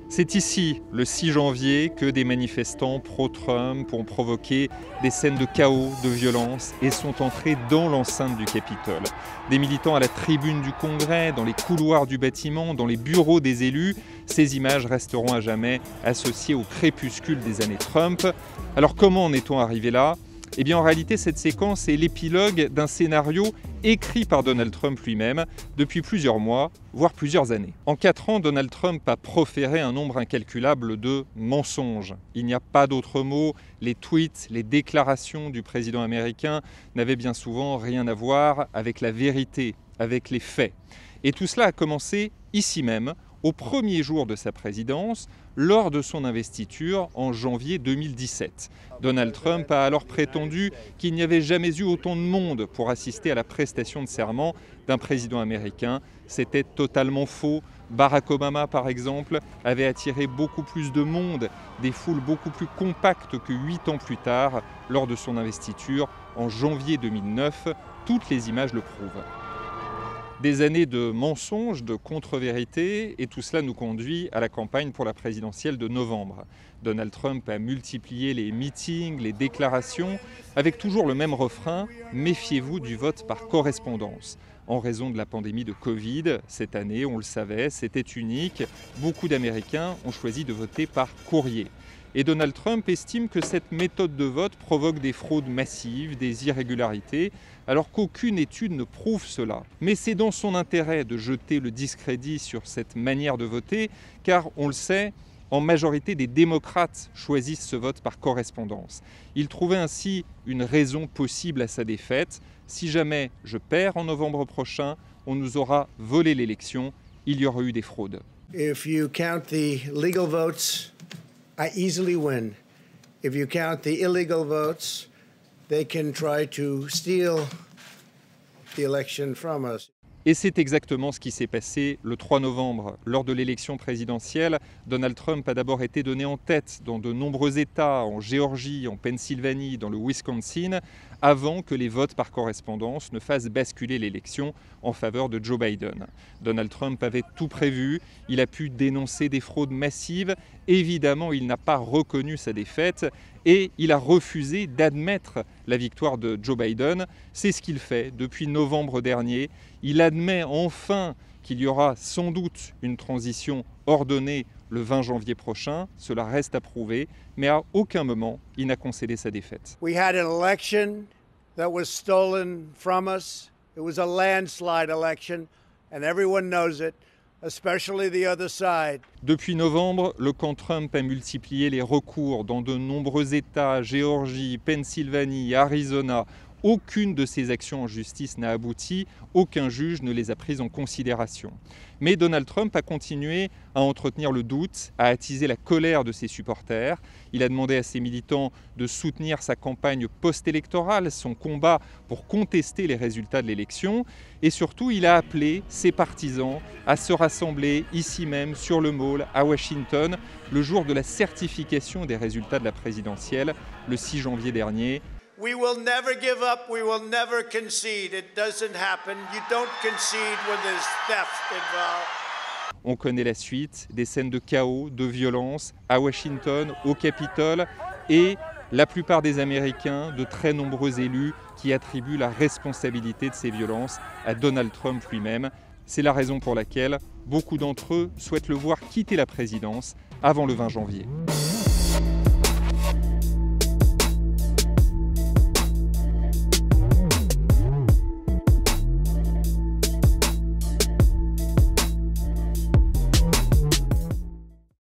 C'est ici, le 6 janvier, que des manifestants pro-Trump ont provoqué des scènes de chaos, de violence et sont entrés dans l'enceinte du Capitole. Des militants à la tribune du Congrès, dans les couloirs du bâtiment, dans les bureaux des élus. Ces images resteront à jamais associées au crépuscule des années Trump. Alors comment en est-on arrivé là ? Eh bien en réalité, cette séquence est l'épilogue d'un scénario écrit par Donald Trump lui-même depuis plusieurs mois, voire plusieurs années. En 4 ans, Donald Trump a proféré un nombre incalculable de mensonges. Il n'y a pas d'autre mot. Les tweets, les déclarations du président américain n'avaient bien souvent rien à voir avec la vérité, avec les faits. Et tout cela a commencé ici même, au premier jour de sa présidence, lors de son investiture en janvier 2017. Donald Trump a alors prétendu qu'il n'y avait jamais eu autant de monde pour assister à la prestation de serment d'un président américain. C'était totalement faux. Barack Obama, par exemple, avait attiré beaucoup plus de monde, des foules beaucoup plus compactes que 8 ans plus tard, lors de son investiture en janvier 2009. Toutes les images le prouvent. Des années de mensonges, de contre-vérités, et tout cela nous conduit à la campagne pour la présidentielle de novembre. Donald Trump a multiplié les meetings, les déclarations, avec toujours le même refrain « Méfiez-vous du vote par correspondance ». En raison de la pandémie de Covid, cette année, on le savait, c'était unique. Beaucoup d'Américains ont choisi de voter par courrier. Et Donald Trump estime que cette méthode de vote provoque des fraudes massives, des irrégularités, alors qu'aucune étude ne prouve cela. Mais c'est dans son intérêt de jeter le discrédit sur cette manière de voter, car on le sait, en majorité des démocrates choisissent ce vote par correspondance. Il trouvait ainsi une raison possible à sa défaite. Si jamais je perds en novembre prochain, on nous aura volé l'élection, il y aura eu des fraudes. If you count the legal votes, I easily win. If you count the illegal votes, they can try to steal the election from us. Et c'est exactement ce qui s'est passé le 3 novembre. Lors de l'élection présidentielle, Donald Trump a d'abord été donné en tête dans de nombreux États, en Géorgie, en Pennsylvanie, dans le Wisconsin, avant que les votes par correspondance ne fassent basculer l'élection en faveur de Joe Biden. Donald Trump avait tout prévu, il a pu dénoncer des fraudes massives. Évidemment, il n'a pas reconnu sa défaite et il a refusé d'admettre la victoire de Joe Biden. C'est ce qu'il fait depuis novembre dernier. Il admet enfin qu'il y aura sans doute une transition ordonnée le 20 janvier prochain. Cela reste à prouver, mais à aucun moment il n'a concédé sa défaite. We had an election that was stolen from us. It was a landslide election, and everyone knows it, especially the other side. Depuis novembre, le camp Trump a multiplié les recours dans de nombreux États, Géorgie, Pennsylvanie, Arizona. Aucune de ces actions en justice n'a abouti, aucun juge ne les a prises en considération. Mais Donald Trump a continué à entretenir le doute, à attiser la colère de ses supporters. Il a demandé à ses militants de soutenir sa campagne post-électorale, son combat pour contester les résultats de l'élection. Et surtout, il a appelé ses partisans à se rassembler ici même, sur le Mall, à Washington, le jour de la certification des résultats de la présidentielle, le 6 janvier dernier. We will never give up. We will never concede. It doesn't happen. You don't concede when there's theft involved. On connaît la suite, des scènes de chaos, de violence à Washington, au Capitole et la plupart des Américains, de très nombreux élus qui attribuent la responsabilité de ces violences à Donald Trump lui-même. C'est la raison pour laquelle beaucoup d'entre eux souhaitent le voir quitter la présidence avant le 20 janvier.